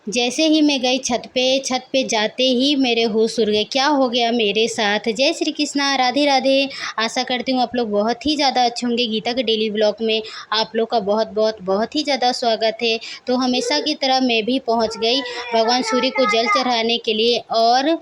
जैसे ही मैं गई छत पे जाते ही मेरे होश उड़ गए। क्या हो गया मेरे साथ? जय श्री कृष्णा, राधे राधे। आशा करती हूँ आप लोग बहुत ही ज़्यादा अच्छे होंगे। गीता के डेली व्लॉग में आप लोग का बहुत बहुत बहुत ही ज़्यादा स्वागत है। तो हमेशा की तरह मैं भी पहुँच गई भगवान सूर्य को जल चढ़ाने के लिए और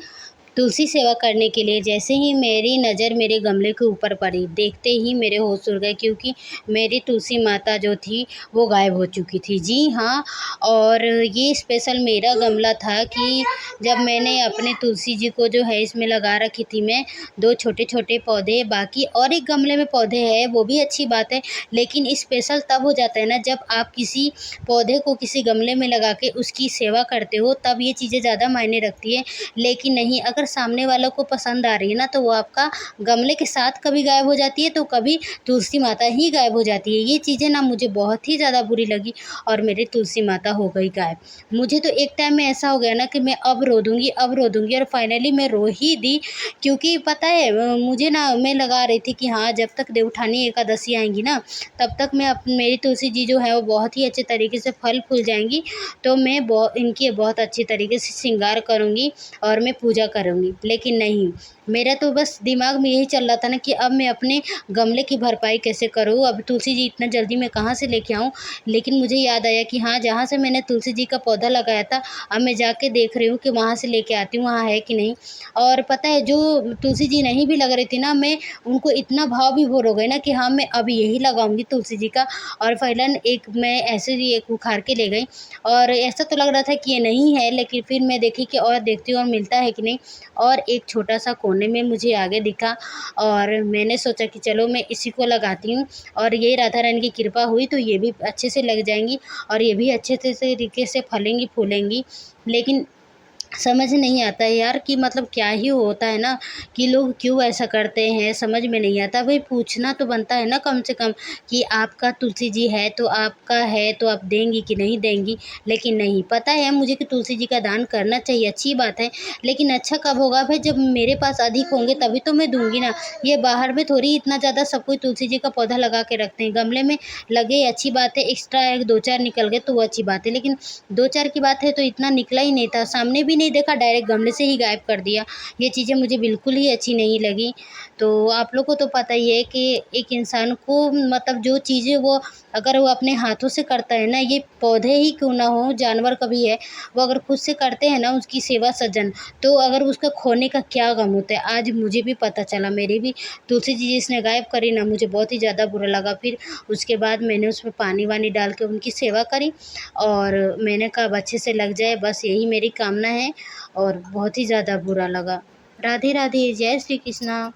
तुलसी सेवा करने के लिए। जैसे ही मेरी नज़र मेरे गमले के ऊपर पड़ी, देखते ही मेरे होश उड़ गए, क्योंकि मेरी तुलसी माता जो थी वो गायब हो चुकी थी। जी हाँ, और ये स्पेशल मेरा गमला था कि जब मैंने अपने तुलसी जी को जो है इसमें लगा रखी थी मैं 2 छोटे-छोटे पौधे, बाकी और एक गमले में पौधे हैं, वो भी अच्छी बात है। लेकिन स्पेशल तब हो जाता है ना जब आप किसी पौधे को किसी गमले में लगा के उसकी सेवा करते हो, तब ये चीज़ें ज़्यादा मायने रखती है। लेकिन नहीं, अगर सामने वालों को पसंद आ रही है ना, तो वो आपका गमले के साथ कभी गायब हो जाती है, तो कभी तुलसी माता ही गायब हो जाती है। ये चीज़ें ना मुझे बहुत ही ज़्यादा बुरी लगी और मेरी तुलसी माता हो गई गायब। मुझे तो एक टाइम में ऐसा हो गया ना कि मैं अब रो दूँगी, अब रो दूँगी, और फाइनली मैं रो ही दी। क्योंकि पता है मुझे ना, मैं लगा रही थी कि हाँ, जब तक देवउठानी एकादशी आएँगी ना, तब तक मैं मेरी तुलसी जी जो है वो बहुत ही अच्छे तरीके से फल-फूल जाएँगी। तो मैं इनकी बहुत अच्छी तरीके से श्रृंगार करूँगी और मैं पूजा करूँगी। लेकिन नहीं, मेरा तो बस दिमाग में यही चल रहा था ना कि अब मैं अपने गमले की भरपाई कैसे करूँ? अब तुलसी जी इतना जल्दी मैं कहाँ से लेके आऊँ? लेकिन मुझे याद आया कि हाँ, जहाँ से मैंने तुलसी जी का पौधा लगाया था, अब मैं जाके देख रही हूँ कि वहाँ से लेके आती हूँ, वहाँ है कि नहीं। और पता है, जो तुलसी जी नहीं भी लग रही थी ना, मैं उनको इतना भाव विभोर हो गई ना कि हाँ, मैं अब यही लगाऊँगी तुलसी जी का। और फ़ौरन एक मैं ऐसे ही एक उखाड़ के ले गई, और ऐसा तो लग रहा था कि ये नहीं है, लेकिन फिर मैं देखी कि और देखती हूँ और मिलता है कि नहीं। और एक छोटा-सा कोने में मुझे आगे दिखा, और मैंने सोचा कि चलो मैं इसी को लगाती हूँ, और ये राधा रानी की कृपा हुई तो ये भी अच्छे से लग जाएँगी और ये भी अच्छे से तरीके से फलेंगी, फूलेंगी। लेकिन समझ नहीं आता है यार कि मतलब क्या ही होता है ना, कि लोग क्यों ऐसा करते हैं, समझ में नहीं आता। भाई पूछना तो बनता है ना कम से कम कि आपका तुलसी जी है तो आपका है तो आप देंगी कि नहीं देंगी। लेकिन नहीं, पता है मुझे कि तुलसी जी का दान करना चाहिए, अच्छी बात है। लेकिन अच्छा कब होगा भाई, जब मेरे पास अधिक होंगे तभी तो मैं दूँगी ना। ये बाहर में थोड़ी इतना ज़्यादा सब कोई तुलसी जी का पौधा लगा के रखते हैं। गमले में लगे अच्छी बात है, एक्स्ट्रा 1 2-4 निकल गए तो वो अच्छी बात है। लेकिन 2-4 की बात है तो इतना निकला ही नहीं था, सामने भी नहीं देखा, डायरेक्ट गमले से ही गायब कर दिया। ये चीज़ें मुझे बिल्कुल ही अच्छी नहीं लगी। तो आप लोग को तो पता ही है कि एक इंसान को मतलब जो चीज़ें वो अगर वो अपने हाथों से करता है ना, ये पौधे ही क्यों ना हो, जानवर का भी है, वो अगर खुद से करते हैं ना उसकी सेवा सज्जन, तो अगर उसका खोने का क्या गम होता है। आज मुझे भी पता चला, मेरी भी तुलसी जी जिसने गायब करी ना, मुझे बहुत ही ज़्यादा बुरा लगा। फिर उसके बाद मैंने उसमें पानी-वानी डाल के उनकी सेवा करी, और मैंने कहा अब अच्छे से लग जाए, बस यही मेरी कामना है। और बहुत ही ज़्यादा बुरा लगा। राधे राधे, जय श्री कृष्णा।